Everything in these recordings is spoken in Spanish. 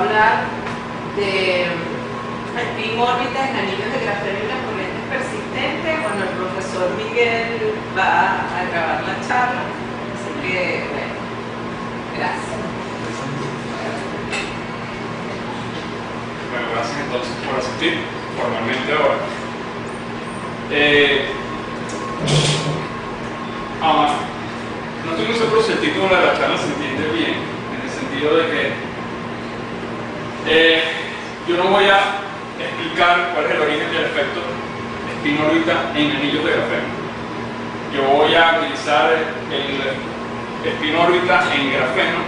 hablar de spin órbitas en anillos de grafeno y las corrientes persistentes. Bueno, el profesor Miguel va a grabar la charla, así que, bueno, gracias. Bueno, gracias entonces por asistir formalmente ahora. No estoy muy seguro si el título de la charla se entiende bien, en el sentido de que yo no voy a explicar cuál es el origen del efecto spin órbita en anillos de grafeno. Yo voy a utilizar el spin órbita en grafeno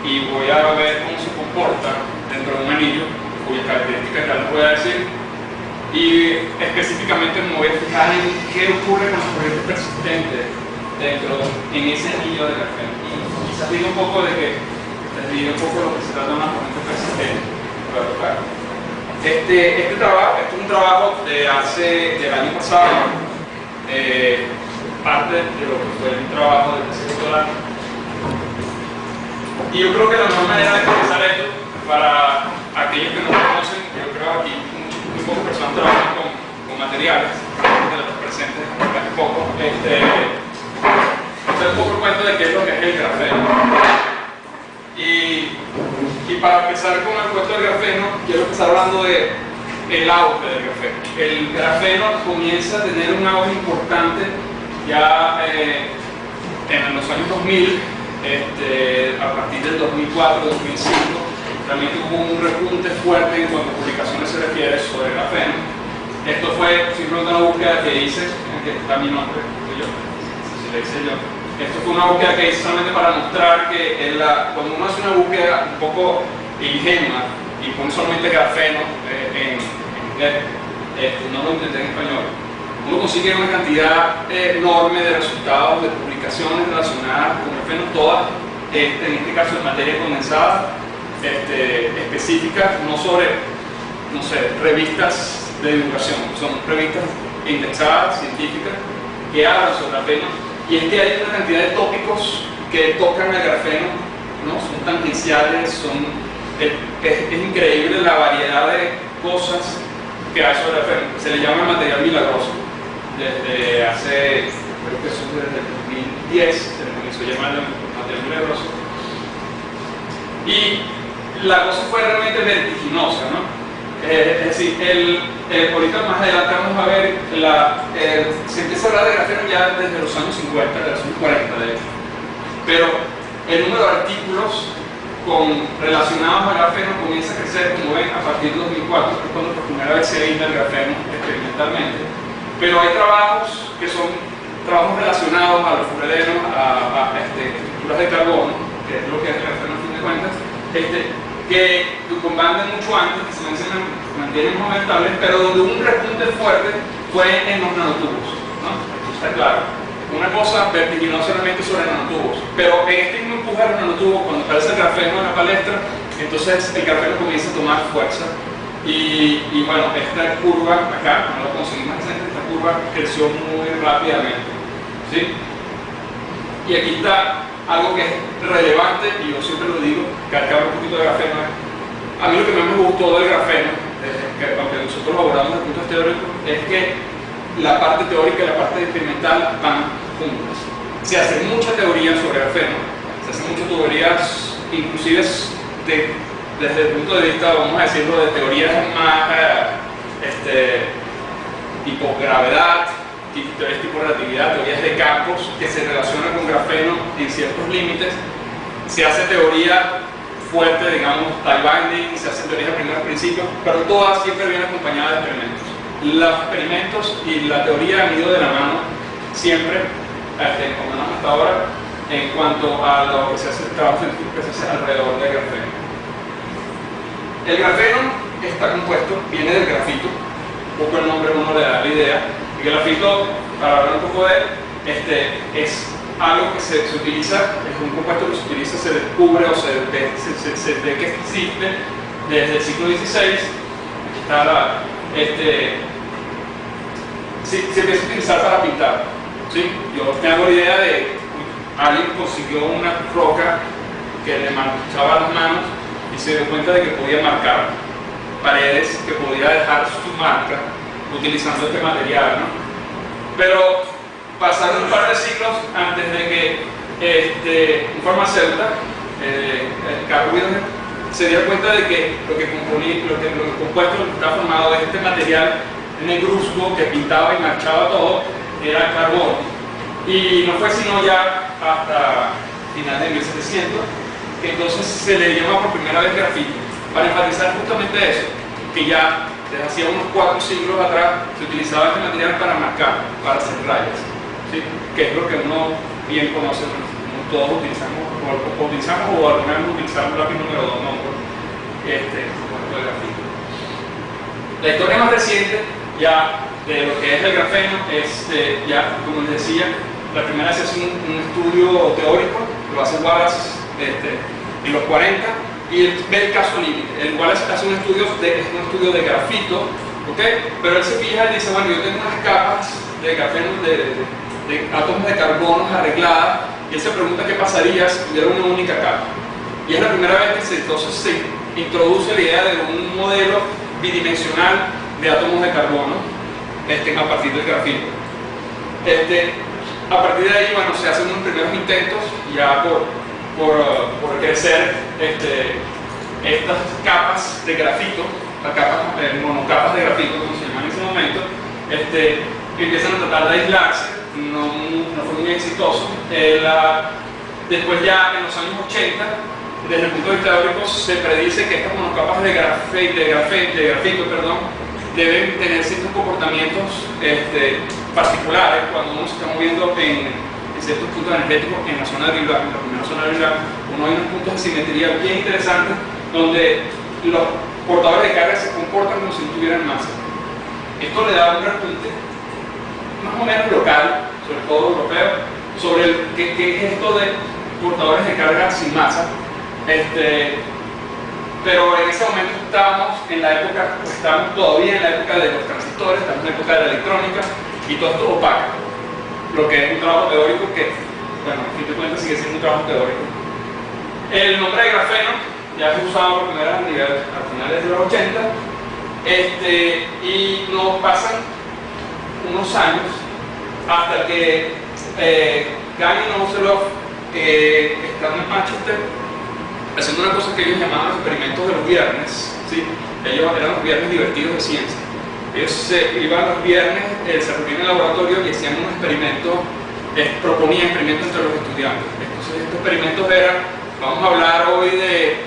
y voy a ver cómo se comporta dentro de un anillo, cuyas características ya les voy a decir, y específicamente me voy a fijar en qué ocurre con las corrientes persistentes en ese anillo de grafeno. Y quizás diga un poco de que les diga un poco lo que se trata de una corriente persistente para tocar. Este es un trabajo del año pasado, parte de lo que fue el trabajo del tesis doctoral. Y yo creo que la mejor manera de comenzar esto, para aquellos que no conocen, yo creo que aquí muy pocas personas trabajan con materiales, de los presentes hace poco, hacer un poco el cuento de qué es lo que es el grafeno. Y para empezar con el cuento del grafeno, quiero empezar hablando del auge del grafeno. El grafeno comienza a tener un auge importante ya en los años 2000, a partir del 2004, 2005, realmente hubo un repunte fuerte en cuanto a publicaciones se refiere sobre grafeno. Esto fue simplemente una búsqueda que hice, que está mi nombre, si le hice yo. Esto fue una búsqueda que hice solamente para mostrar que cuando uno hace una búsqueda un poco ingenua y pone solamente grafeno en inglés, no lo intenté en español, uno consigue una cantidad enorme de resultados de publicaciones relacionadas con grafeno, todas, en este caso en materia condensada, específicas, no sobre, no sé, revistas de divulgación, son revistas indexadas, científicas, que hablan sobre grafeno, y es que hay una cantidad de tópicos que tocan el grafeno, ¿no? Son tangenciales, es increíble la variedad de cosas que hay sobre grafeno. Se le llama material milagroso. Desde hace, creo que eso desde el 2010, se le comenzó a llamar material milagroso. Y la cosa fue realmente vertiginosa, ¿no? Es decir, ahorita más adelante vamos a ver, se empieza a hablar de grafeno ya desde los años 50, de los años 40 de hecho. Pero el número de artículos relacionados al grafeno comienza a crecer, como ven, a partir de 2004, que es cuando por primera vez se aísla el grafeno experimentalmente. Pero hay trabajos que son trabajos relacionados a los fluorenos, a estructuras de carbono, que es lo que es el grafeno a fin de cuentas, que combaten mucho antes, que se mantienen más estables, pero donde un repunte fuerte fue en los nanotubos, ¿no? Eso está claro. Una cosa vertiginosa realmente sobre nanotubos, pero en este mismo empuje de los nanotubos, cuando aparece el grafeno en la palestra, entonces el grafeno comienza a tomar fuerza. Y bueno, esta curva acá, no lo conseguimos presente, esta curva creció muy rápidamente, ¿sí? Y aquí está algo que es relevante, y yo siempre lo digo, que acaba un poquito de grafeno. A mí lo que más me gustó del grafeno, aunque nosotros lo abordamos desde el punto de vista teórico, es que la parte teórica y la parte experimental van juntas. Se hace mucha teoría sobre grafeno, se hacen muchas teorías, inclusive desde el punto de vista, vamos a decirlo, de teorías más tipo gravedad, teorías tipo relatividad, teorías de campos que se relacionan con grafeno en ciertos límites. Se hace teoría fuerte, digamos, tie binding, se hacen teorías de primeros principios, pero todas siempre vienen acompañadas de experimentos. Los experimentos y la teoría han ido de la mano siempre, como menos hasta ahora, en cuanto a lo que se hace, el trabajo científico que se hace alrededor del grafeno. El grafeno está compuesto, viene del grafito, un poco el nombre uno le da la idea. El grafito, para hablar un poco de él, es algo que se utiliza, es un compuesto que se utiliza, se descubre o se ve que existe desde el siglo XVI. Está se empieza a utilizar para pintar, ¿sí? Yo me hago la idea de alguien consiguió una roca que le manchaba las manos y se dio cuenta de que podía marcar paredes, que podía dejar su marca utilizando este material, ¿no? Pero pasaron un par de siglos antes de que un farmacéutico, Carl Wilhelm, se dio cuenta de que lo compuesto estaba formado de este material negruzco que pintaba y marchaba todo era carbono. Y no fue sino ya hasta finales de 1700 que entonces se le llama por primera vez grafito, para enfatizar justamente eso, que ya desde hacía unos 4 siglos atrás se utilizaba este material para marcar, para hacer rayas, ¿sí? Que es lo que uno bien conoce, todos utilizamos o alguna vez utilizamos lápiz número 2, ¿no? Con el grafito. La historia más reciente ya de lo que es el grafeno es, ya como les decía, la primera vez se hace un estudio teórico, lo hace Wallace en los 40, y él ve el caso límite. El Wallace hace un estudio de grafito, ¿okay? Pero él se fija y dice, bueno, yo tengo unas capas de grafeno, de átomos de carbono arregladas, y él se pregunta qué pasaría si tuviera una única capa. Y es la primera vez que entonces se introduce la idea de un modelo bidimensional de átomos de carbono a partir del grafito. A partir de ahí, bueno, se hacen unos primeros intentos ya por crecer estas capas de grafito, las capas, monocapas de grafito, como se llaman en ese momento, que empiezan a tratar de aislarse. No fue muy exitoso. Después ya en los años 80, desde el punto de vista teórico, se predice que estas monocapas de grafito deben tener ciertos comportamientos particulares cuando uno se está moviendo en ciertos puntos energéticos en la zona de Big Bang. En la primera zona de Big Bang, uno hay unos puntos de simetría bien interesantes donde los portadores de carga se comportan como si tuvieran masa. Esto le da un repunte más o menos local, sobre todo europeo, sobre qué es esto de portadores de carga sin masa. Pero en ese momento estábamos todavía en la época de los transistores, estamos en la época de la electrónica, y todo esto opaca, lo que es un trabajo teórico que, bueno, a fin de cuentas sigue siendo un trabajo teórico. El nombre de grafeno ya se usaba por primera vez a finales de los 80, y nos pasan unos años hasta que Gagin y Novoselov, estando en Manchester, haciendo una cosa que ellos llamaban los experimentos de los viernes, ¿sí? Ellos eran los viernes divertidos de ciencia. Ellos iban los viernes, se reunían en el laboratorio y hacían un experimento, proponían experimentos entre los estudiantes. Entonces estos experimentos eran, vamos a hablar hoy de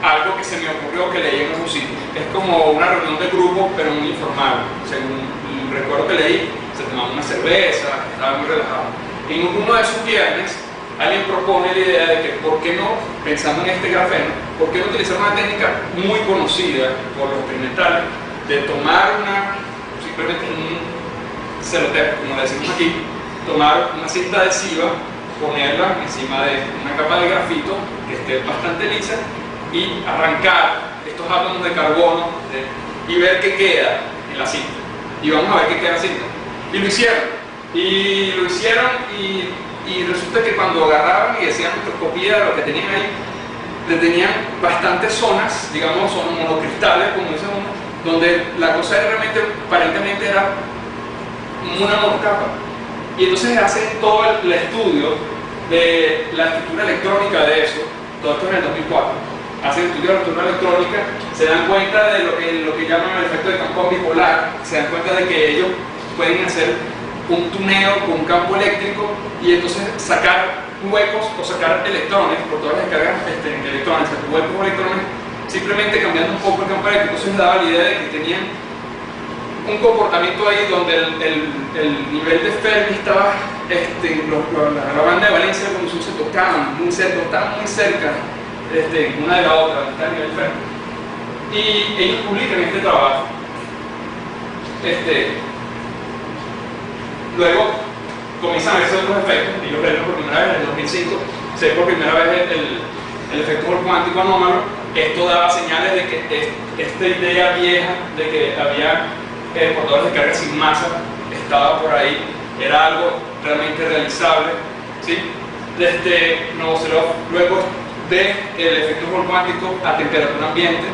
algo que se me ocurrió que leí en un sitio. Es como una reunión de grupo, pero muy informal. Según el recuerdo que leí, se tomaba una cerveza, estaba muy relajado. En uno de esos viernes, alguien propone la idea de que, ¿por qué no, pensando en este grafeno, por qué no utilizar una técnica muy conocida por los experimentales, de tomar simplemente un celotep, como le decimos aquí, tomar una cinta adhesiva, ponerla encima de una capa de grafito que esté bastante lisa y arrancar estos átomos de carbono y ver qué queda en la cinta. Y vamos a ver qué queda en la cinta. Y lo hicieron y resulta que cuando agarraban y hacían microscopía de lo que tenían ahí, le tenían bastantes zonas, digamos, son monocristales, como dice uno, donde la cosa realmente, aparentemente era una monocapa. Y entonces hacen todo el estudio de la estructura electrónica de eso, todo esto en el 2004. Hacen el estudio de la estructura electrónica, se dan cuenta de lo que llaman el efecto de campo bipolar, se dan cuenta de que ellos pueden hacer un tuneo con un campo eléctrico y entonces sacar huecos o sacar electrones, por todas las cargas electrones, huecos o electrones, simplemente cambiando un poco el campo eléctrico. Entonces daba la idea de que tenían un comportamiento ahí donde el nivel de Fermi estaba, la banda de valencia de la conducción se tocaban muy cerca, una de la otra, está a nivel Fermi. Y ellos publican este trabajo. Luego comienzan a verse otros efectos, y lo ven por primera vez en el 2005, se ve por primera vez el efecto cuántico anómalo. Esto daba señales de que esta idea vieja de que había portadores de carga sin masa estaba por ahí, era algo realmente realizable, ¿sí? Novoselov luego del efecto Hall cuántico a temperatura ambiente,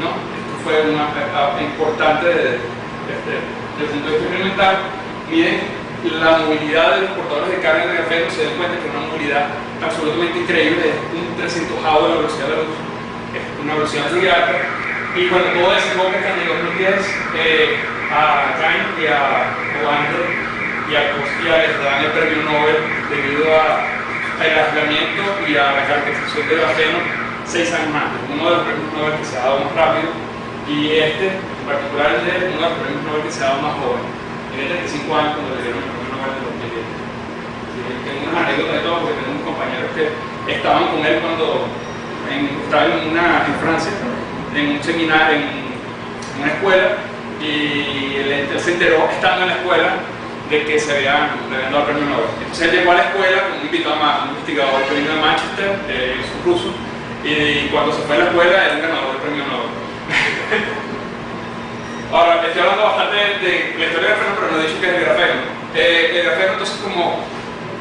¿no? Esto fue importante desde el punto de vista experimental. Miden la movilidad de los portadores de carga de grafeno, se dan cuenta que es una movilidad absolutamente increíble, es un 300avo de la velocidad de la luz, es una velocidad muy alta. Y cuando todo desemboca en el 2010, a Gain y a Oander y a Costia les dan el premio Nobel debido al aislamiento y a la caracterización de grafeno 6 años antes. Uno de los premios Nobel que se ha dado más rápido, y este, en particular, es uno de los premios Nobel que se ha dado más joven. Tiene 35 años cuando le dieron el premio Nobel de 2010. Tengo unas anécdotas de todo porque tengo unos compañeros que estaban con él cuando estaba en Francia, en un seminario, en una escuela, y él se enteró, estando en la escuela, de que le habían dado el premio Nobel. Entonces él llegó a la escuela con un invitado más, un investigador que vino de Manchester, es ruso, y cuando se fue a la escuela era un ganador del premio Nobel. Ahora, estoy hablando bastante de la historia del grafeno, pero no he dicho que es el grafeno. El grafeno, entonces, como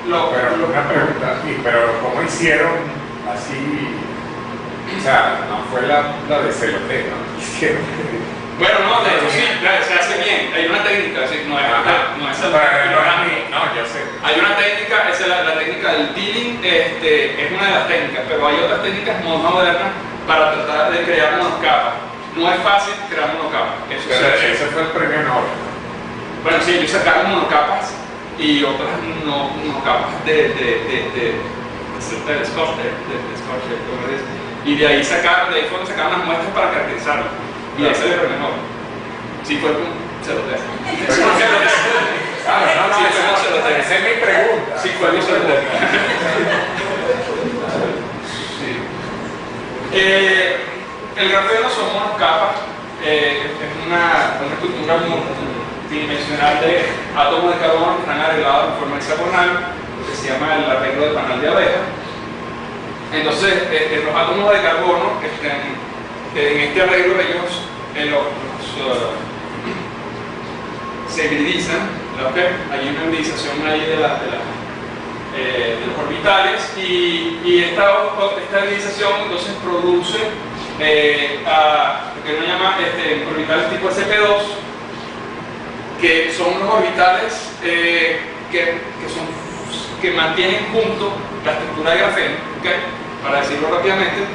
Pero una pregunta, pero ¿cómo hicieron así? O sea, no fue la de celote, ¿no? Hicieron. Bueno, no, de hecho sí, se hace bien. Hay una técnica, así, no es no, yo sé. Hay una técnica, esa es la técnica del peeling, es una de las técnicas, pero hay otras técnicas más modernas para tratar de crear monocapas. No es fácil crear monocapas. Ese fue el premio Nobel. Bueno, sí, ellos sacaron monocapas y otras no monocapas de Scotch, y de ahí fueron sacaron las muestras para caracterizarlo. Y ahí salió el premio Nobel. Sí, fue con celote. Esa es mi pregunta. Sí, fue con celote. El grafeno son monocapas, es una estructura multidimensional de átomos de carbono que están agregados en forma hexagonal, lo que se llama el arreglo de panal de abeja. Entonces, los átomos de carbono, en este arreglo, ellos se hibridizan, hay una hibridización ahí de los orbitales, y esta hibridización entonces produce lo que uno llama orbitales tipo SP2, que son unos orbitales que mantienen junto la estructura de grafeno, ¿okay? Para decirlo rápidamente,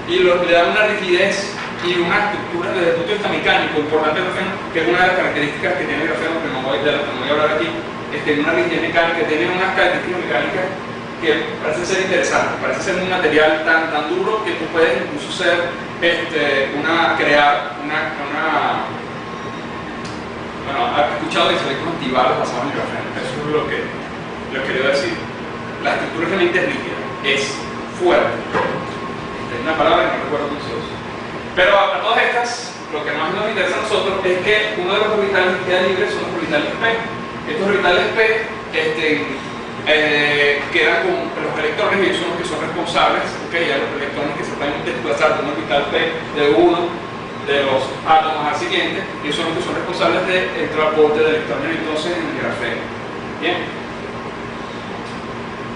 y le dan una rigidez y una estructura desde el punto de vista mecánico importante del grafeno, que es una de las características que tiene el grafeno, de la que no voy a hablar aquí. Una rigidez mecánica, tiene unas características mecánicas que parece ser interesante, parece ser un material tan duro que tú puedes incluso crear una bueno, has escuchado de selectos antibalas basados en grafeno, eso es lo que quiero decir. La estructura realmente es rígida, es fuerte, es una palabra que no recuerdo cómo se usa. Pero a todas estas, lo que más nos interesa a nosotros es que uno de los orbitales que queda libre son los orbitales P. Estos orbitales P quedan con los electrones, y ellos son los que son responsables, ¿okay? Ya los electrones que se pueden desplazar de un orbital P de uno de los átomos al siguiente, ellos son los que son responsables del transporte de electrones entonces en el grafeno. Bien,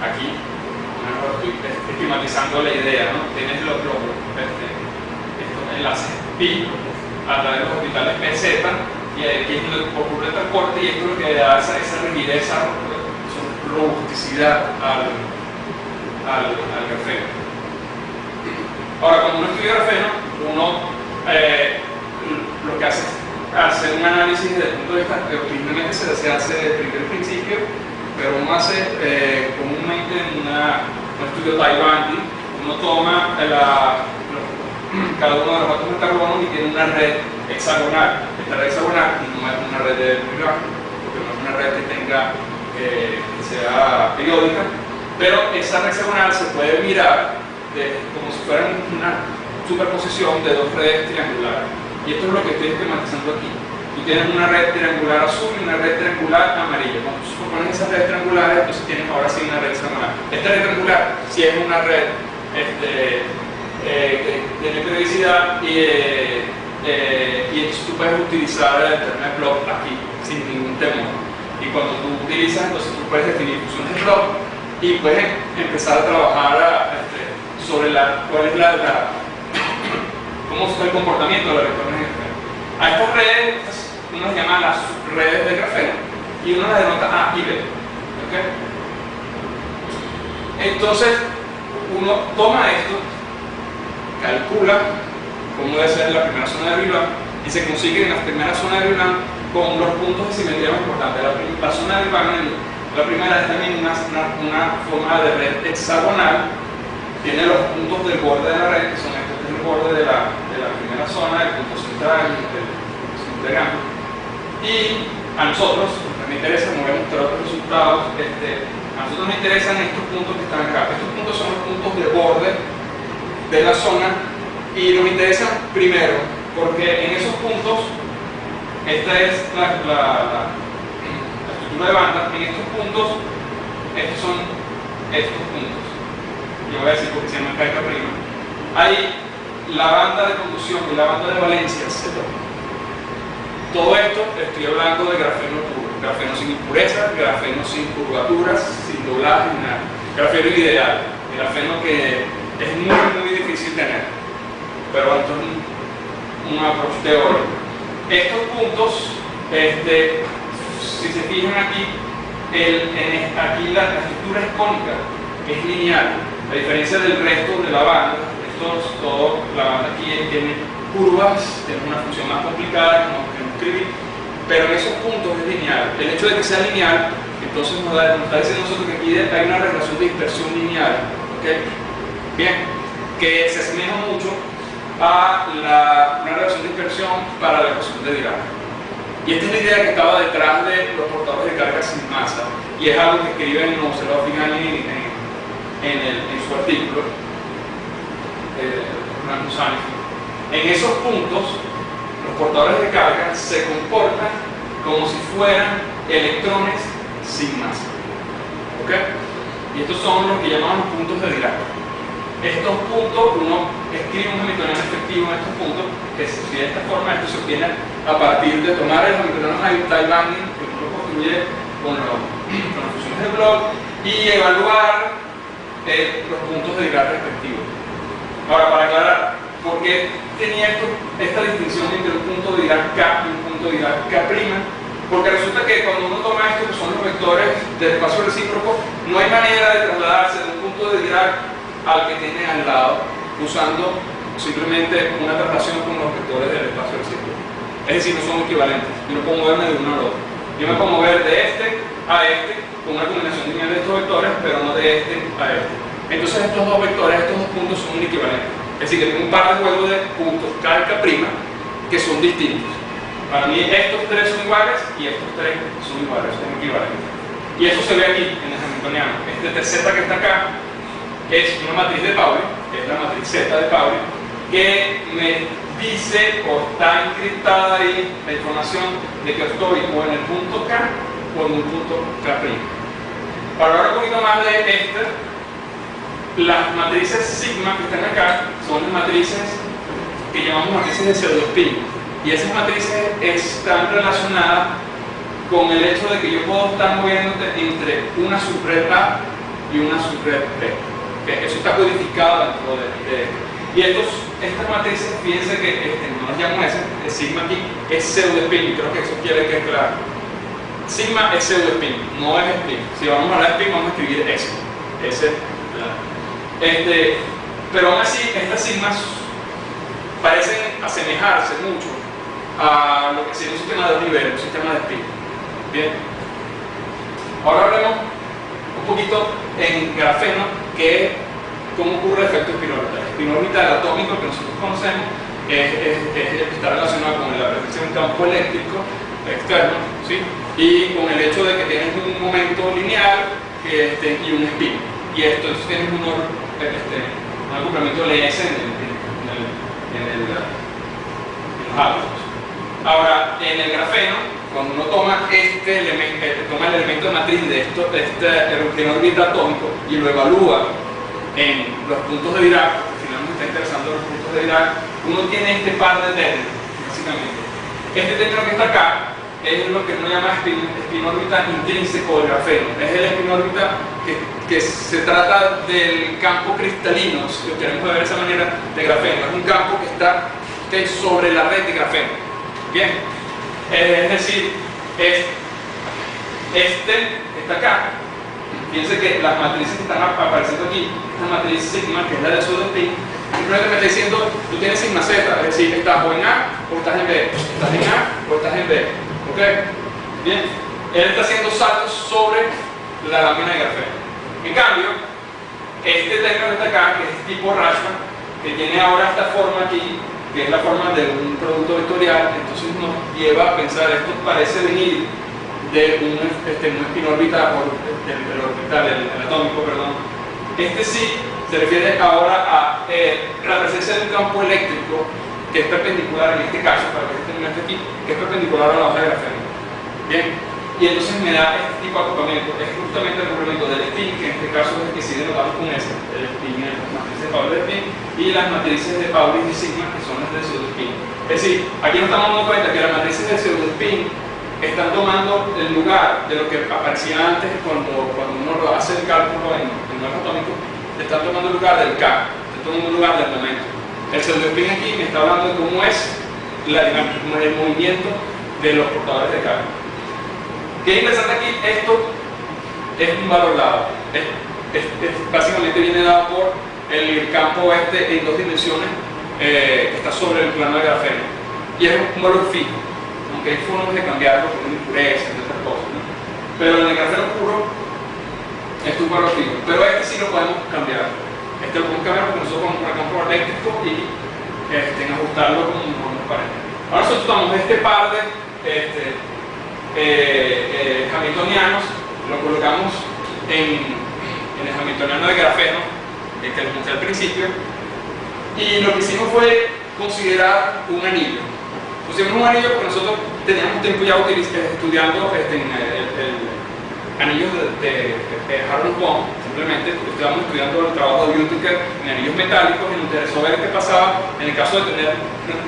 aquí estoy esquematizando la idea, ¿no? Tienes estos enlaces pi a través de los orbitales PZ, y aquí es donde ocurre el transporte, y esto es lo que da esa rigidez, esa robusticidad al grafeno. Ahora, cuando uno estudia grafeno, uno lo que hace es hacer un análisis desde el punto de vista que originalmente se hace desde el principio, pero uno hace comúnmente en un estudio Taiwan, uno toma cada uno de los átomos de carbono y tiene una red hexagonal. Esta red hexagonal no es una red de Lagrange, porque no es una red que sea periódica, pero esa red hexagonal se puede mirar como si fuera una superposición de dos redes triangulares. Y esto es lo que estoy esquematizando aquí. Tú tienes una red triangular azul y una red triangular amarilla. Cuando tú pones esas redes triangulares, entonces tienes ahora sí una red hexagonal. Esta red triangular sí es una red de periodicidad, y entonces tú puedes utilizar el término de Bloch aquí sin ningún temor. Y cuando tú utilizas, entonces tú puedes definir funciones de Bloch y puedes empezar a trabajar sobre cuál es cómo está el comportamiento de los electrones en grafeno. A estas redes, uno las llama las redes de grafeno y uno las denota A y B. ¿Okay? Entonces, uno toma esto, calcula cómo debe ser la primera zona de Brillouin y se consigue en la primera zona de Brillouin con los puntos de simetría más importantes. La zona de Brillouin, la primera, es también una forma de red hexagonal. Tiene los puntos del borde de la red, que son estos del borde de la primera zona, el punto central, el integrante. Y a nosotros me interesa, como voy a mostrar otros resultados, a nosotros nos interesan estos puntos que están acá. Estos puntos son los puntos de borde de la zona y nos interesan primero porque en esos puntos, esta es la estructura de banda. En estos puntos, estos son estos puntos. Yo voy a decir porque se llama carga prima. Hay la banda de conducción y la banda de valencia, etc. Todo esto estoy hablando de grafeno puro, grafeno sin impureza, grafeno sin curvaturas, sin doblaje, nada. Grafeno ideal, grafeno que es muy difícil tener, pero esto es un approach teórico. Estos puntos, si se fijan aquí, aquí la estructura es cónica, es lineal, a diferencia del resto de la banda. La banda aquí tiene curvas, tiene una función más complicada que no escribir, pero en esos puntos es lineal. El hecho de que sea lineal, entonces nos está diciendo nosotros que aquí hay una relación de dispersión lineal, ¿okay? Bien, que se asemeja mucho a una relación de dispersión para la ecuación de Dirac. Y esta es la idea que estaba detrás de los portadores de carga sin masa, y es algo que escribe en Observador Final en su artículo. En esos puntos, los portadores de carga se comportan como si fueran electrones sin masa. ¿Okay? Y estos son los que llamamos puntos de Dirac. Estos puntos, uno escribe un hamiltoniano efectivo en estos puntos, que se escribe de esta forma. Esto se obtiene a partir de tomar el hamiltoniano Debye-Blanding, que uno lo construye con las funciones de Bloch, y evaluar los puntos de Dirac respectivos. Ahora, para aclarar, ¿por qué tenía esta distinción entre un punto de Dirac K y un punto de Dirac K'? Porque resulta que cuando uno toma esto, que son los vectores del espacio recíproco, no hay manera de trasladarse de un punto de Dirac al que tiene al lado, usando simplemente una traslación con los vectores del espacio recíproco. Es decir, no son equivalentes. Yo no puedo moverme de uno al otro. Yo me puedo mover de este a este con una combinación lineal de estos vectores, pero no de este a este. Entonces estos dos vectores, estos dos puntos son equivalentes. Es decir, que tengo un par de juegos de puntos K y K' que son distintos. Para mí estos tres son iguales y estos tres son iguales, son equivalentes. Y eso se ve aquí en el hamiltoniano. Este TZ que está acá es una matriz de Pauli, es la matriz Z de Pauli, que me dice o está encriptada ahí la información de que estoy o en el punto K o en un punto K'. Para hablar un poquito más de las matrices sigma que están acá son las matrices que llamamos matrices de pseudospin, y esas matrices están relacionadas con el hecho de que yo puedo estar moviéndote entre una subred A y una subred B. ¿Okay? Eso está codificado dentro de esto. Y estas matrices, fíjense que no las llamo ese sigma aquí es pseudospin, creo que eso quiere que es claro. Sigma es pseudospin, no es spin. Si vamos a hablar de spin, vamos a escribir eso. Pero aún así, estas sigmas parecen asemejarse mucho a lo que sería un sistema de dos niveles, un sistema de spin. Bien. Ahora hablemos un poquito en grafeno, cómo ocurre el efecto espinórbital. El espinórbital atómico que nosotros conocemos está relacionado con la presencia de un campo eléctrico externo, ¿sí? Y con el hecho de que tienes un momento lineal y un spin. Y entonces tienes un acoplamiento LS en los átomos. Ahora, en el grafeno, cuando uno toma toma el elemento de matriz de este órbita atómico y lo evalúa en los puntos de Dirac, porque finalmente está interesando los puntos de Dirac, uno tiene este par de términos, básicamente. Este término que está acá es lo que uno llama espinórbita intrínseco del grafeno. Es el espinórbita que que se trata del campo cristalino, si lo queremos ver de esa manera, de grafeno. Es un campo que está sobre la red de grafeno. Bien, es decir, este está acá. Fíjense que las matrices que están apareciendo aquí, esta matriz sigma, que es la del pseudoespín, simplemente me está diciendo, tú tienes sigma z, es decir, estás o en A o estás en B, estás en A o estás en B. ¿Ok? Bien, él está haciendo saltos sobre la lámina de grafeno. En cambio, este término que está acá, que es tipo Rashman, que tiene ahora esta forma aquí, que es la forma de un producto vectorial, entonces nos lleva a pensar, esto parece venir de un espinórbita el orbital, el atómico, perdón. Este sí se refiere ahora a la presencia de un campo eléctrico que es perpendicular, en este caso, para que este término esté aquí, que es perpendicular a la hoja de grafeno. Bien, y entonces me da este tipo de acoplamiento, es justamente el complemento del spin, que en este caso es el que sí denotamos con S, el spin, las matrices de Pauli de spin, y las matrices de Pauli y sigma, que son las de pseudospin. Es decir, aquí nos estamos dando cuenta que las matrices de pseudospin están tomando el lugar de lo que aparecía antes cuando uno hace el cálculo en nuevos atómicos, están tomando el lugar del K, están tomando el lugar del momento. El pseudospin aquí me está hablando de cómo es el movimiento de los portadores de carga. ¿Qué es interesante aquí? Esto es un valor dado. Básicamente viene dado por el campo en dos dimensiones que está sobre el plano de grafeno. Y es un valor fijo, aunque hay formas de cambiarlo por una impureza y otras cosas, ¿no? Pero en el grafeno puro es un valor fijo. Pero este sí lo podemos cambiar. Este lo podemos cambiar porque nosotros podemos poner campo eléctrico y ajustarlo como nos parece. Ahora nosotros tomamos este par de hamiltonianos, lo colocamos en el hamiltoniano de grafeno, que les mostré al principio, y lo que hicimos fue considerar un anillo. Pusimos un anillo porque nosotros teníamos tiempo ya estudiando anillos de Harold Bohm. Simplemente estábamos estudiando el trabajo de Utica en anillos metálicos y nos interesó ver qué pasaba en el caso de tener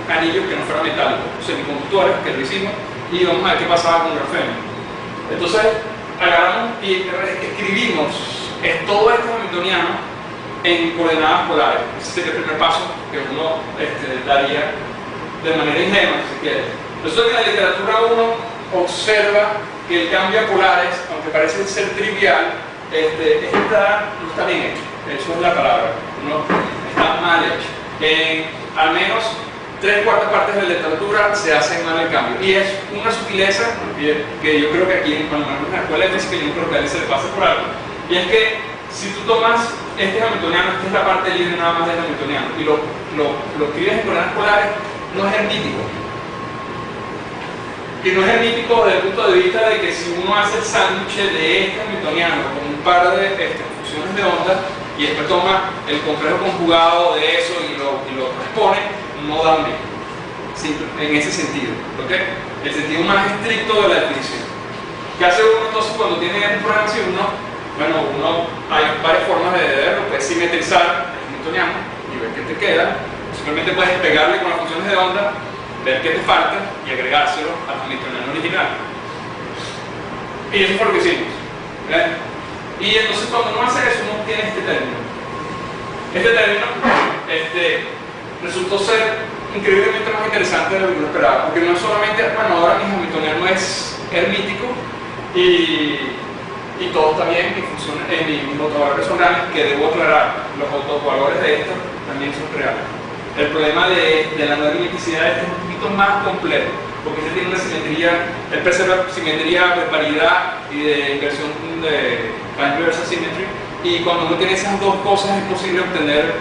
anillos que no fueran metálicos, semiconductores, que lo hicimos, y vamos a ver qué pasaba con grafeno. Entonces agarramos y escribimos todo este hamiltoniano en coordenadas polares. Ese sería el primer paso que uno daría de manera ingenua, si quiere. Nosotros en la literatura uno observa que el cambio a polares, aunque parece ser trivial, no está bien hecho. Eso es la palabra. No está mal hecho. En al menos 3/4 partes de la literatura se hacen mal el cambio. Y es una sutileza que yo creo que aquí en la escuela de física yo creo que a él se le pasa por algo. Y es que si tú tomas este hamiltoniano, esta es la parte libre nada más del hamiltoniano, y lo escribes en coordenadas polares, no es hermítico. Y no es hermítico desde el punto de vista de que si uno hace el sándwich de este hamiltoniano con un par de funciones de onda y después toma el complejo conjugado de eso y lo transpone, no da un bien. En ese sentido, ¿ok? El sentido más estricto de la definición. ¿Qué hace uno entonces cuando tiene un problema así? Hay varias formas de verlo. Puedes simetrizar el hamiltoniano y ver qué te queda. Simplemente puedes pegarle con las funciones de onda, ver qué te falta y agregárselo al hamiltoniano original. Y eso fue lo que hicimos. ¿Ven? Y entonces cuando uno hace eso, uno tiene este término. Este término resultó ser increíblemente más interesante de lo que uno esperaba, porque no es solamente, ahora mi hamiltoniano es hermítico y todo está bien, mis autovalores son reales, que debo aclarar, los autovalores de estos también son reales. El problema de la no hermeticidad es un poquito más complejo, porque este tiene una simetría, él preserva simetría de paridad y de inversión de inverse symmetry, y cuando uno tiene esas dos cosas es posible obtener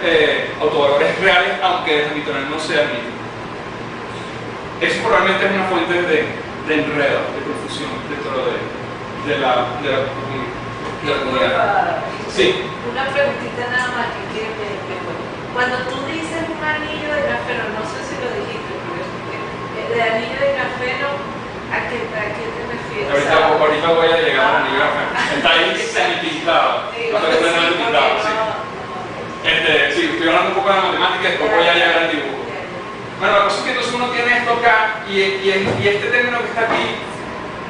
autovalores reales, aunque el hamiltoniano no sea hermítico. Eso probablemente es una fuente de enredo, de confusión dentro de la comunidad. Sí. Una preguntita nada más que quiero que cuando tú dices un anillo de grafeno, no sé si lo dijiste, pero el anillo de grafeno, ¿a qué te refieres? Ahorita voy a llegar al anillo de grafeno. Está ahí semipintado. No estoy plenamente pintado, sí. Sí, estoy hablando un poco de la matemática y después voy a llegar al dibujo. Bueno, la cosa es que entonces uno tiene esto acá y este término que está aquí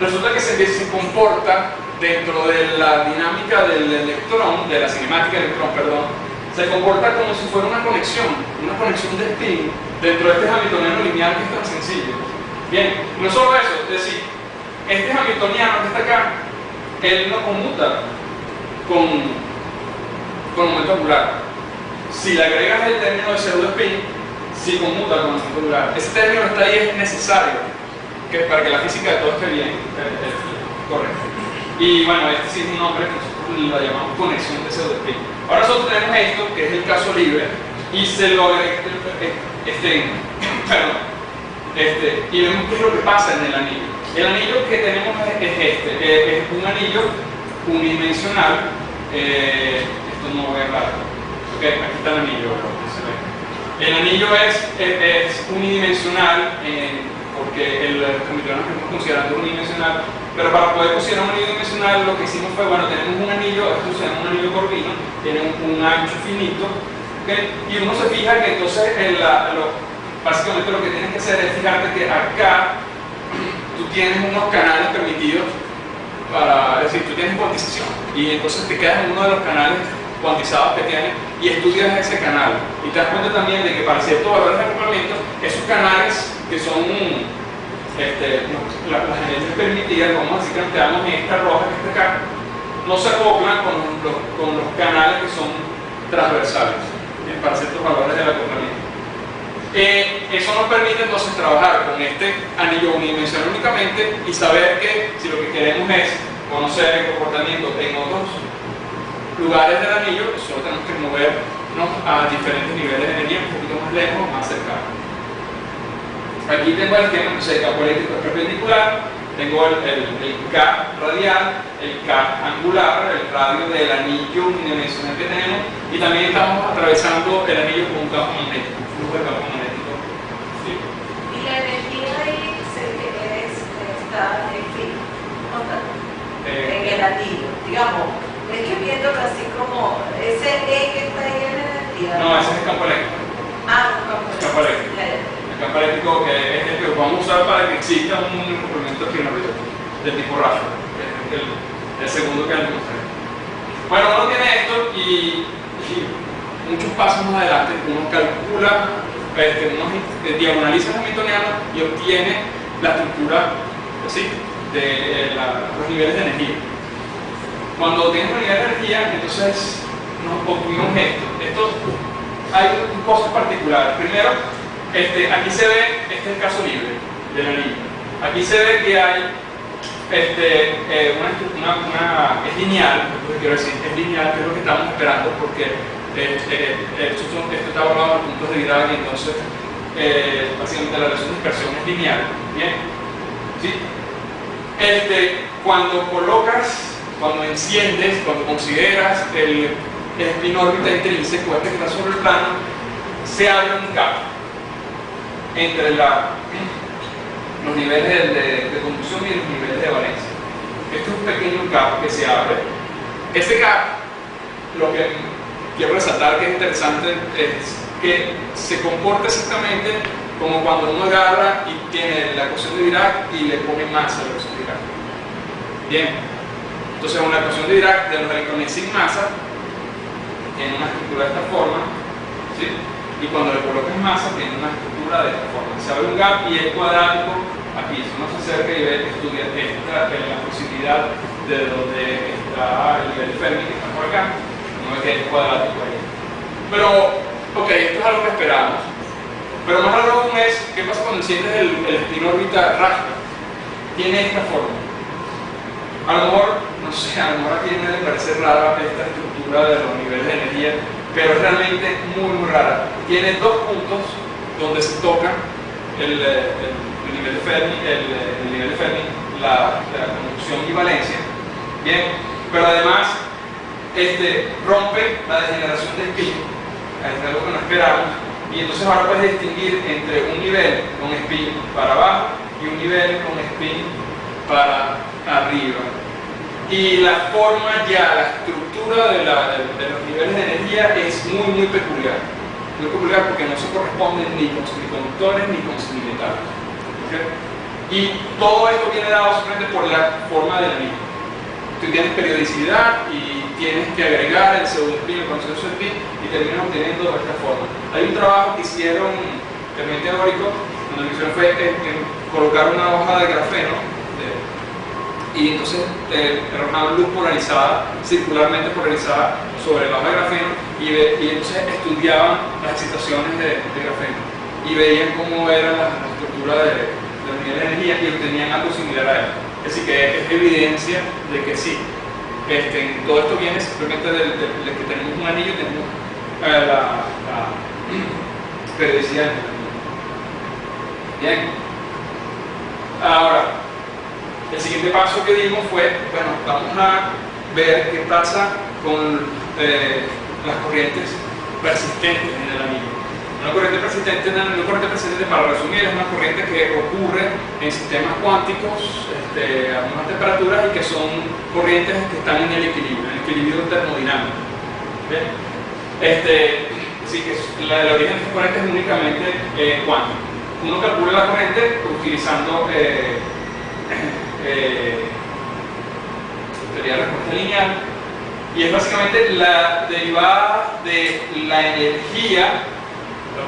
resulta que se comporta dentro de la dinámica del electrón, de la cinemática del electrón, perdón, se comporta como si fuera una conexión de spin dentro de este hamiltoniano lineal que es tan sencillo. Bien, no solo eso, es decir, este hamiltoniano que está acá, él no conmuta con momento angular. Si le agregas el término de pseudo-spin, sí conmuta con momento angular. Ese término está ahí, es necesario para que la física de todo esté bien, correcto. Y bueno, este sí es un nombre que nosotros la llamamos conexión de pseudo-spin. Ahora nosotros tenemos esto, que es el caso libre, y se lo y vemos qué es lo que pasa en el anillo. El anillo que tenemos es un anillo unidimensional. Esto no es raro. Okay, aquí está el anillo, se ve. El anillo es unidimensional porque el hamiltoniano que estamos considerando unidimensional, pero para poder considerar un anillo dimensional lo que hicimos fue, bueno, tenemos un anillo, esto se llama un anillo corvino, tiene un ancho finito, ¿okay? Y uno se fija que entonces básicamente lo que tienes que hacer es fijarte que acá tú tienes unos canales permitidos es decir, tú tienes cuantización y entonces te quedas en uno de los canales cuantizados que tienes y estudias ese canal y te das cuenta también de que para ciertos valores de acoplamiento esos canales que son las energías permitidas, vamos a decir que nos quedamos en esta roja que está acá, no se acoplan con los canales que son transversales para ciertos valores del acoplamiento. Eso nos permite entonces trabajar con este anillo unidimensional únicamente y saber que si lo que queremos es conocer el comportamiento en otros lugares del anillo, solo tenemos que movernos a diferentes niveles de energía, un poquito más lejos o más cercano. Aquí tengo el esquema, entonces el campo eléctrico es perpendicular, tengo el K radial, el K angular, el radio del anillo unidimensional que tenemos, y también estamos atravesando el anillo con un campo magnético, un flujo de campo magnético. ¿Sí? Y la energía ahí está en el anillo, digamos, es que viéndolo así como ese que está ahí en la energía. No, ese es el campo eléctrico. Ah, un campo eléctrico. El campo eléctrico que es el que vamos a usar para que exista un complemento espinórbito del tipo Rafa, que es el segundo que les mostré. Bueno, uno tiene esto y muchos pasos más adelante uno calcula, uno diagonaliza el hamiltoniano y obtiene la estructura ¿sí? de los niveles de energía. Cuando tienes los niveles de energía, entonces nos obtuvimos esto. Hay cosas particulares. Primero, aquí se ve, este es el caso libre del anillo. Aquí se ve que hay es lineal, quiero decir, es lineal, que es lo que estamos esperando, porque esto está evaluado en puntos de Dirac y entonces básicamente la relación de dispersión es lineal. ¿Bien? ¿Sí? Cuando enciendes, cuando consideras el spin órbita intrínseco, que está sobre el plano, se abre un gap entre los niveles de conducción y los niveles de valencia. Este es un pequeño gap que se abre. Ese gap, lo que quiero resaltar que es interesante, es que se comporta exactamente como cuando uno agarra y tiene la ecuación de Dirac y le pone masa a la ecuación de Dirac. Bien, entonces una ecuación de Dirac de los electrones sin masa tiene una estructura de esta forma, ¿sí? Y cuando le colocas masa tiene una estructura de esta forma. Se abre un gap y es cuadrático aquí. Si uno se acerca y ve, estudia la posibilidad de donde está el nivel de Fermi que está por acá, uno ve que es cuadrático ahí. Pero, ok, esto es algo que esperamos. Pero más raro aún es, ¿qué pasa cuando enciendes el spin órbita rasca? Tiene esta forma. A lo mejor, no sé, a lo mejor a quien le parece rara esta estructura de los niveles de energía, pero es realmente muy rara. Tiene dos puntos donde se toca el nivel de Fermi, la conducción y valencia. Bien, pero además rompe la degeneración de spin, es algo que no esperamos. Y entonces ahora puedes distinguir entre un nivel con spin para abajo y un nivel con spin para arriba. Y la forma ya, la estructura de los niveles de energía es muy peculiar. Muy peculiar porque no se corresponden ni con semiconductores ni con semimetales. ¿Okay? Y todo esto viene dado simplemente por la forma del anillo. tú tienes periodicidad y tienes que agregar el pseudoespín, el conocido pseudoespín, y terminas obteniendo de esta forma. Hay un trabajo que hicieron, también teórico, donde lo que hicieron fue colocar una hoja de grafeno y entonces arrojaban luz polarizada, circularmente polarizada sobre la hoja de grafeno y entonces estudiaban las excitaciones de grafeno y veían cómo era la estructura de los niveles de energía y obtenían algo similar a él. Así que es evidencia de que sí, todo esto viene simplemente de que tenemos un anillo y tenemos la periodicidad. Bien. Ahora, el siguiente paso que dimos fue, bueno, vamos a ver qué pasa con las corrientes persistentes en el anillo. Una corriente persistente, para resumir, es una corriente que ocurre en sistemas cuánticos a unas temperaturas y que son corrientes que están en el equilibrio termodinámico. ¿Bien? Sí, que el origen de estas corrientes es únicamente cuántico. Uno calcula la corriente utilizando teoría de respuesta lineal, y es básicamente la derivada de la energía,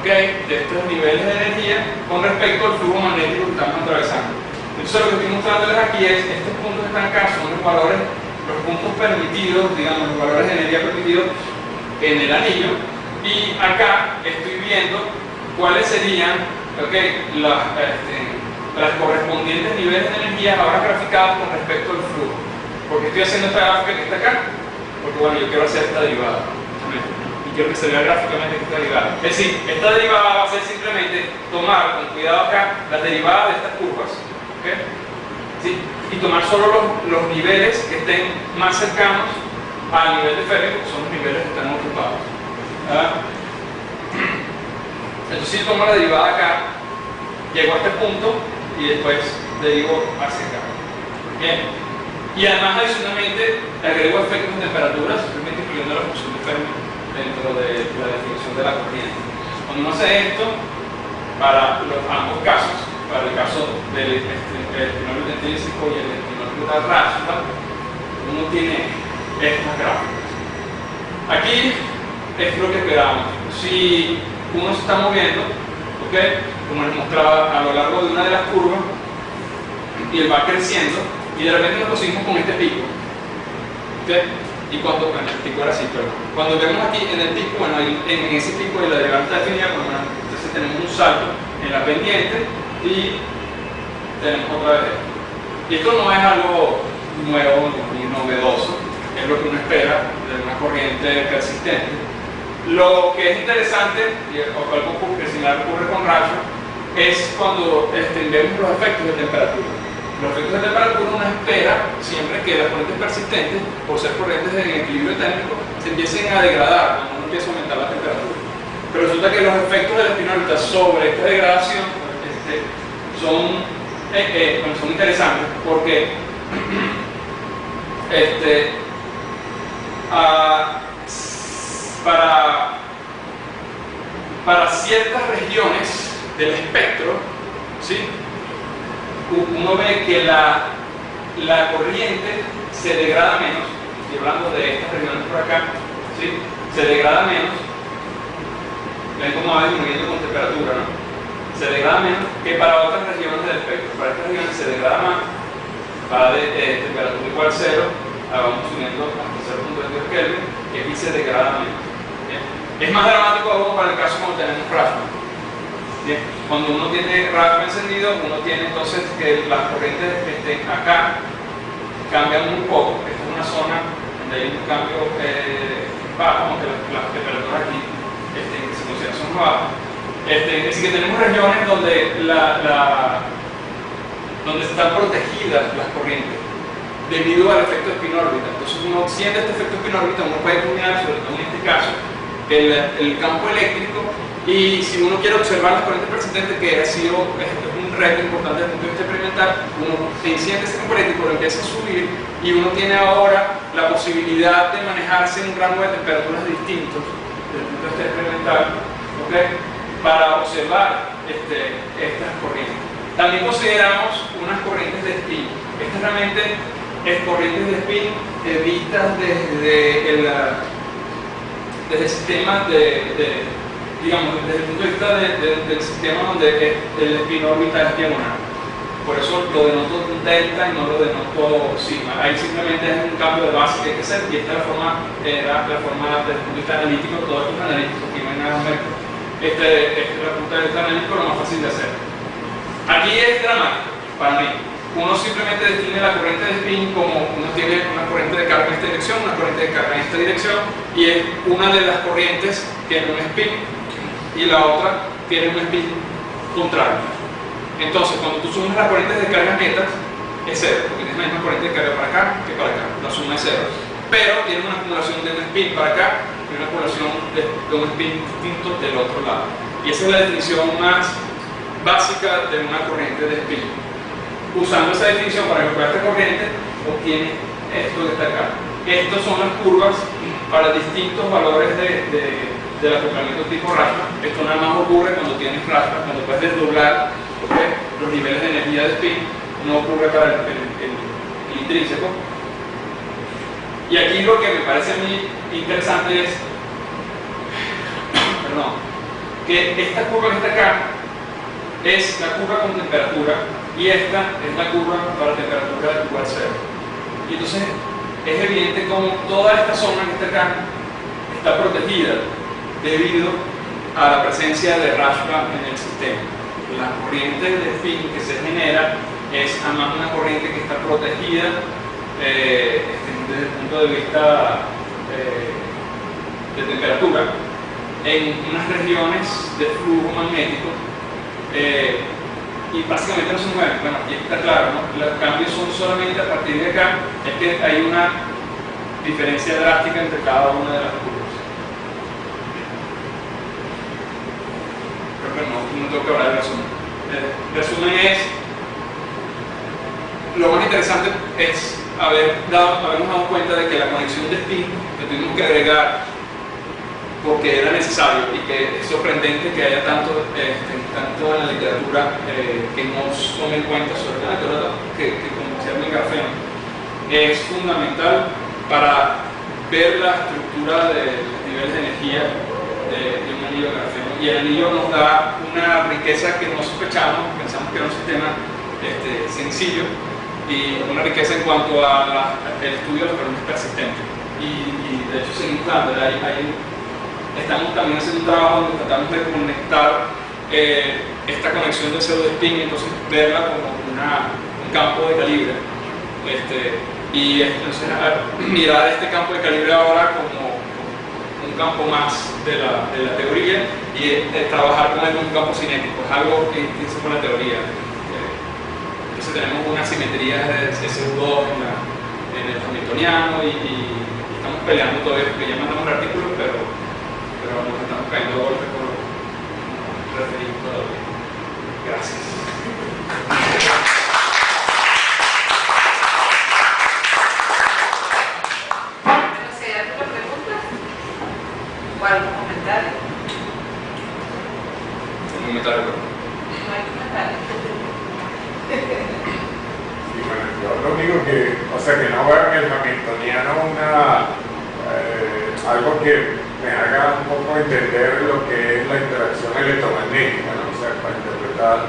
de estos niveles de energía con respecto al flujo magnético que estamos atravesando. Entonces lo que estoy mostrándoles aquí es, estos puntos que están acá son los valores, los puntos permitidos, digamos, los valores de energía permitidos en el anillo, y acá estoy viendo cuáles serían las correspondientes niveles de energía ahora graficados con respecto al flujo. ¿Por qué estoy haciendo esta gráfica que está acá? Porque bueno, yo quiero hacer esta derivada y quiero que se vea gráficamente que esta derivada. Es decir, esta derivada va a ser simplemente tomar con cuidado acá las derivadas de estas curvas, ¿sí? Y tomar solo los niveles que estén más cercanos al nivel de Fermi, que son los niveles que están ocupados. Entonces si tomo la derivada acá, llego a este punto y después derivo hacia acá. Bien. Y además adicionalmente agrego efectos de temperatura, simplemente incluyendo la función de Fermi dentro de la definición de la corriente. Cuando uno hace esto, para ambos casos, para el caso del espinol intrínseco y el espinol racional, uno tiene estas gráficas. Aquí es lo que esperamos. Si uno se está moviendo, como les mostraba a lo largo de una de las curvas, y él va creciendo, y de repente nos pusimos con este pico, y cuando, bueno, el pico era así, pero cuando vemos aquí en el pico, bueno, en ese pico de la derivada está definida, bueno, entonces tenemos un salto en la pendiente y tenemos otra vez. Y esto no es algo nuevo ni novedoso, es lo que uno espera de una corriente persistente. Lo que es interesante, o algo que similar ocurre con rayos, es cuando vemos los efectos de temperatura. Los efectos de temperatura uno espera siempre que las corrientes persistentes, por ser corrientes en equilibrio térmico, se empiecen a degradar cuando uno empieza a aumentar la temperatura. Pero resulta que los efectos de la espinolita sobre esta degradación son interesantes porque para ciertas regiones del espectro, ¿sí? Uno ve que la corriente se degrada menos, estoy hablando de estas regiones por acá, ¿sí? Se degrada menos, ven cómo va disminuyendo con temperatura, ¿no? Se degrada menos que para otras regiones del espectro. Para estas regiones se degrada más, va de temperatura igual a 0, vamos subiendo hasta 0.22 Kelvin, y aquí se degrada menos. ¿Bien? Es más dramático aún para el caso cuando tenemos plasma. Bien, cuando uno tiene plasma encendido, uno tiene entonces que las corrientes que estén acá cambian un poco. Esta es una zona donde hay un cambio bajo, aunque las temperaturas aquí que se consideran son bajas. Es decir, que tenemos regiones donde donde están protegidas las corrientes debido al efecto espinórbita. Entonces uno siente este efecto espinórbita, uno puede combinar, sobre todo en este caso, el campo eléctrico, y si uno quiere observar las corrientes persistentes, que ha sido un reto importante desde el punto de vista experimental, uno siente ese campo eléctrico, lo empieza a subir y uno tiene ahora la posibilidad de manejarse en un rango de temperaturas distintos desde el punto de vista experimental, para observar estas corrientes. También consideramos unas corrientes de espín. Estas realmente corrientes de spin vistas desde el sistema digamos, desde el punto de vista del sistema donde el spin órbita es diagonal. Por eso lo denoto delta y no lo denoto sigma. Ahí simplemente es un cambio de base que hay que hacer, y esta es la forma desde el punto de vista analítico. Todo esto es analítico, aquí no hay nada numérico. Esta es la punta de vista analítico, lo más fácil de hacer. Aquí es dramático para mí. Uno simplemente define la corriente de spin como uno tiene una corriente de carga en esta dirección, una corriente de carga en esta dirección, y es una de las corrientes tiene un spin y la otra tiene un spin contrario. Entonces, cuando tú sumas las corrientes de carga netas, es cero, porque tienes la misma corriente de carga para acá que para acá, la suma es cero. Pero tiene una acumulación de un spin para acá y una acumulación de un spin distinto del otro lado. Y esa es la definición más básica de una corriente de spin. Usando esa definición para calcular esta corriente, obtiene esto que está acá. Estas son las curvas para distintos valores del acoplamiento tipo Rashba. Esto nada más ocurre cuando tienes Rashba, cuando puedes desdoblar los niveles de energía de spin, no ocurre para el intrínseco. Y aquí lo que me parece a mí interesante es que esta curva que está acá es la curva con temperatura y esta es la curva para temperatura igual a cero. Y entonces es evidente como toda esta zona que está acá está protegida debido a la presencia de Rashba en el sistema. La corriente de spin que se genera es además una corriente que está protegida desde el punto de vista de temperatura en unas regiones de flujo magnético y básicamente no se mueven. Bueno, aquí está claro, ¿no? Los cambios son solamente a partir de acá, es que hay una diferencia drástica entre cada una de las curvas. No tengo que hablar del resumen. El resumen es, lo más interesante es habernos dado cuenta de que la conexión de spin que tuvimos que agregar porque era necesario, y que es sorprendente que haya tanto en la literatura que nos tome en cuenta, sobre la literatura que concierne el grafeno, es fundamental para ver la estructura de los niveles de energía de un anillo de grafeno. Y el anillo nos da una riqueza que no sospechamos, pensamos que era un sistema sencillo, y una riqueza en cuanto al estudio de los corrientes persistentes. Y de hecho seguimos dando, estamos también haciendo un trabajo donde tratamos de conectar esta conexión de pseudo spin, entonces verla como un campo de calibre. Y entonces mirar este campo de calibre ahora como un campo más de la teoría y trabajar con él como un campo cinético, es algo que intrínseco con la teoría. Entonces tenemos una simetría de SU2 en el hamiltoniano y estamos peleando todavía porque ya mandamos el artículo, pero nos estamos cayendo golpes por referir todavía. Gracias. Si hay alguna pregunta o algún comentario. Un comentario. No hay comentario. Sí, bueno, yo lo único que, o sea, que no veo en el hamiltoniano algo que me haga un poco entender lo que es la interacción electromagnética, ¿no? O sea, para interpretar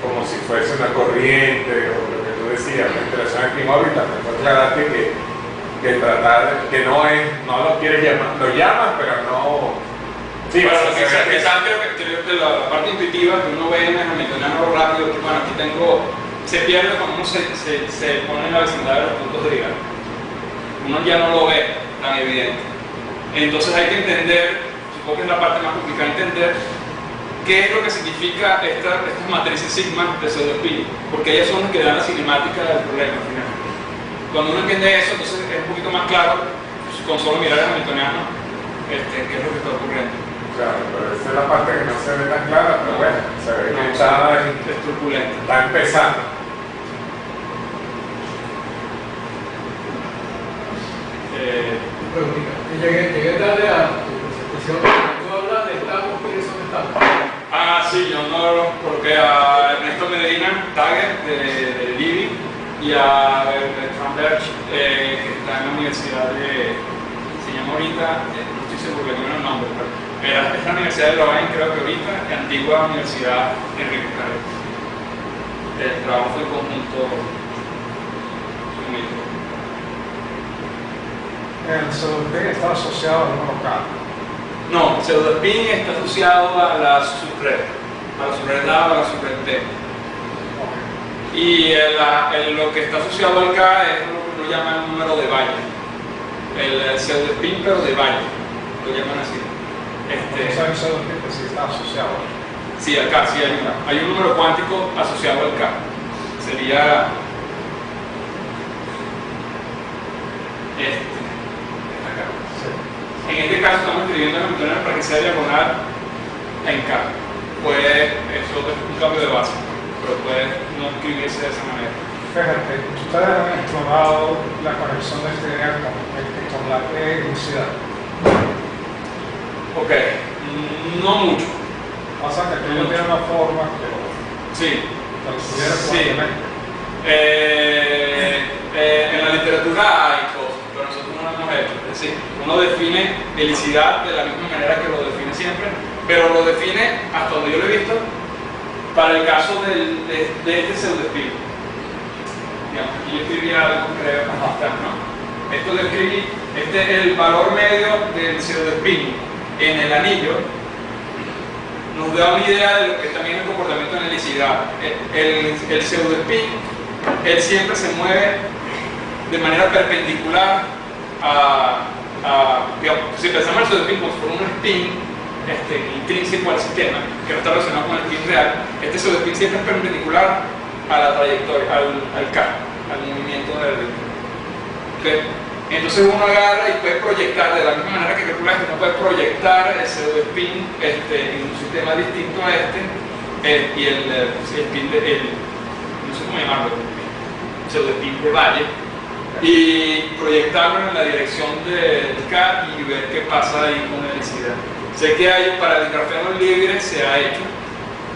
como si fuese una corriente o lo que tú decías, la interacción spin-órbita. Mejor aclararte que tratar, que no lo quieres llamar, lo llamas, pero no. Sí, bueno, o sea, creo que la parte intuitiva que uno ve en el hamiltoniano rápido, que bueno, aquí se pierde cuando uno se pone en la vecindad de los puntos de Dirac. Uno ya no lo ve tan evidente. Entonces hay que entender, supongo que es la parte más complicada, entender qué es lo que significa estas matrices sigma de pseudo-spin, porque ellas son las que dan la cinemática del problema al final. Cuando uno entiende eso, entonces es un poquito más claro, con solo mirar el hamiltoniano, qué es lo que está ocurriendo. Claro, pero esa es la parte que no se ve tan clara, pero bueno, se ve que es turbulento. Está empezando. Llegué tarde a tu presentación. Tú hablas de estamos, ¿quiénes son estamos? Sí, yo no coloqué a Ernesto Medina, Tager, de Libby, y a Bertrand universidad se llama ahorita, no estoy seguro que no el nombre, pero es la Universidad de Lovaina, creo que ahorita, la antigua Universidad Enrique Caret. El trabajo fue conjunto conmigo. El pseudospin está asociado al número K. No, el pseudospin está asociado a la subred A o a la subred T. Y lo que está asociado al K es lo que uno llama el número de Bayer. El pseudospin, pero de Bayer, lo llaman así. Entonces hay un pseudospin que sí está asociado. Sí, al K, sí hay un número cuántico asociado al K. Sería acá. En este caso estamos escribiendo el Hamiltoniano para que sea diagonal en K. Pues eso es un cambio de base, pero puede no escribirse de esa manera. Fíjate, ustedes han explorado la conexión de este ideal con la unicidad. Ok, no mucho. O sea que aquello tiene una forma que Sí. lo estuviera Sí. fuertemente. En la literatura hay cosas, pero nosotros no lo hemos hecho. Es decir, uno define helicidad de la misma manera que lo define siempre, pero lo define, hasta donde yo lo he visto, para el caso de este pseudospin. Digamos, aquí yo escribí algo, creo, ¿no? Esto lo escribí, este es el valor medio del pseudospin en el anillo. Nos da una idea de lo que también es el comportamiento de la helicidad. El pseudospin, él siempre se mueve de manera perpendicular digamos, si pensamos en el pseudospin como si fuera un spin intrínseco al sistema, que no está relacionado con el spin real, este pseudospin siempre es perpendicular a la trayectoria, al K, al movimiento del electrón. ¿Okay? Entonces uno agarra y puede proyectar, de la misma manera que calcula esto, uno puede proyectar el pseudospin en un sistema distinto a y el spin no sé cómo llamarlo, pseudospin de Bayer, y proyectarlo en la dirección del K y ver qué pasa ahí con la helicidad. Sé que para el grafeno libre se ha hecho,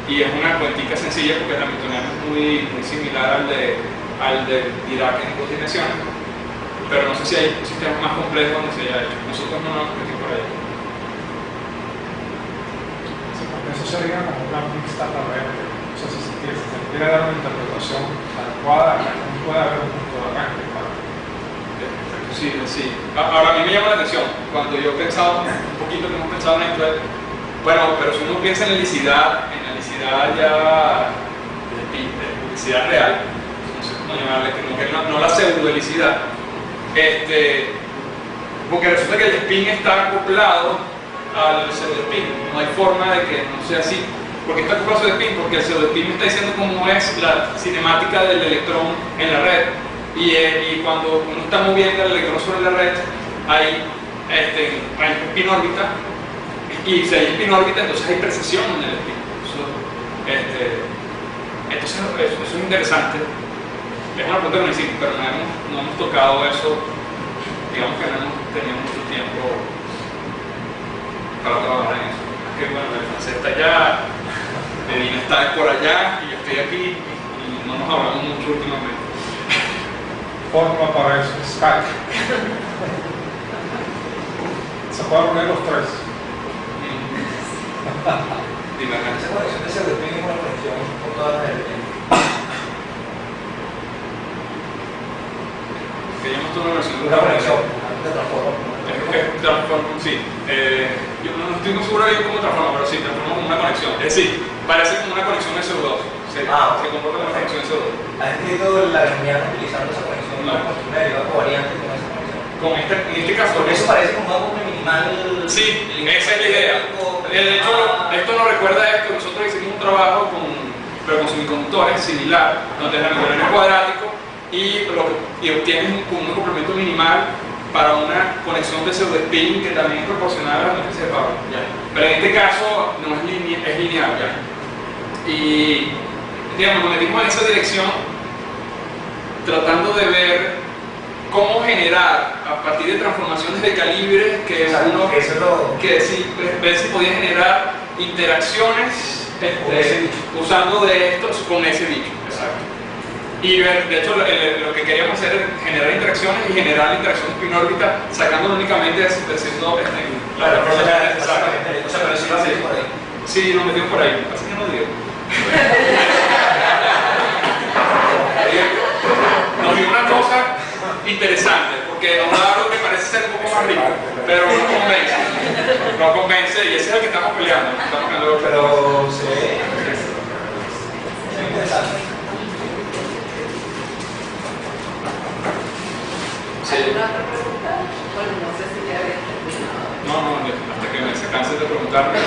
y es una cuentica sencilla porque el hamiltoniano es muy similar al de Dirac en dos dimensiones. Pero no sé si hay sistemas más complejos donde se haya hecho. Nosotros no nos metimos por ahí. Sí, porque eso sería como una mixta red. O sea, si se quiere dar una interpretación adecuada, no puede haber un punto de arranque para. Sí. Ahora a mí me llama la atención, cuando yo he pensado, un poquito que hemos pensado en esto, bueno, pero si uno piensa en la helicidad ya de helicidad real, no sé cómo llamarle, no la pseudohelicidad, porque resulta que el spin está acoplado al pseudospin, no hay forma de que no sea así. ¿Por qué está acoplado al pseudospin? Porque el pseudospin me está diciendo cómo es la cinemática del electrón en la red, y cuando uno está moviendo el electrón sobre la red hay spin órbita, y si hay spin órbita entonces hay precesión en el spin. Entonces eso es interesante. Es una pregunta que no hicimos, pero no hemos tocado eso. Digamos que no hemos tenido mucho tiempo para trabajar en eso. Es que bueno, el francés está allá, Medina está por allá y yo estoy aquí y no nos hablamos mucho últimamente. Fórmula para eso, Skype. Se pueden unir los tres. Dime, Esa conexión de pseudospin es una conexión con todas las elementos. que llamas tú una versión Una conexión de transforma. Sí. Yo no estoy muy seguro de cómo transforma, pero sí, transforma como una conexión. Es decir, parece como una conexión de CO2. Se comporta como una conexión de CO2. ¿Has escrito la Lagrangiana utilizando esa conexión para construir una derivada covariante con esa conexión? En este caso, Porque eso parece como un ángulo minimal. Sí, esa es la idea. De hecho, esto nos recuerda a esto. Nosotros hicimos un trabajo pero con semiconductores similar, donde el hamiltoniano es cuadrático y obtienes un complemento minimal para una conexión de pseudospin que también es proporcional a la matriz de Pauli. Pero en este caso no es lineal. Y digamos, nos metimos en esa dirección tratando de ver cómo generar a partir de transformaciones de calibre que ver si podía generar interacciones usando de estos con ese bicho. Exacto. y ver, de hecho, lo que queríamos hacer es generar interacciones y generar interacciones spin órbita, sacando únicamente haciendo Claro, o sea, pero sí lo hacéis por ahí. sí, nos metimos por ahí, así que no digo. Nos dio una cosa interesante, porque nos da algo que parece ser un poco más rico, pero no convence. No convence, y ese es el que estamos peleando. Pero se ve interesante. Sí. ¿Alguna otra pregunta? Bueno, no sé si ya había terminado. No, hasta que se canse de preguntarme.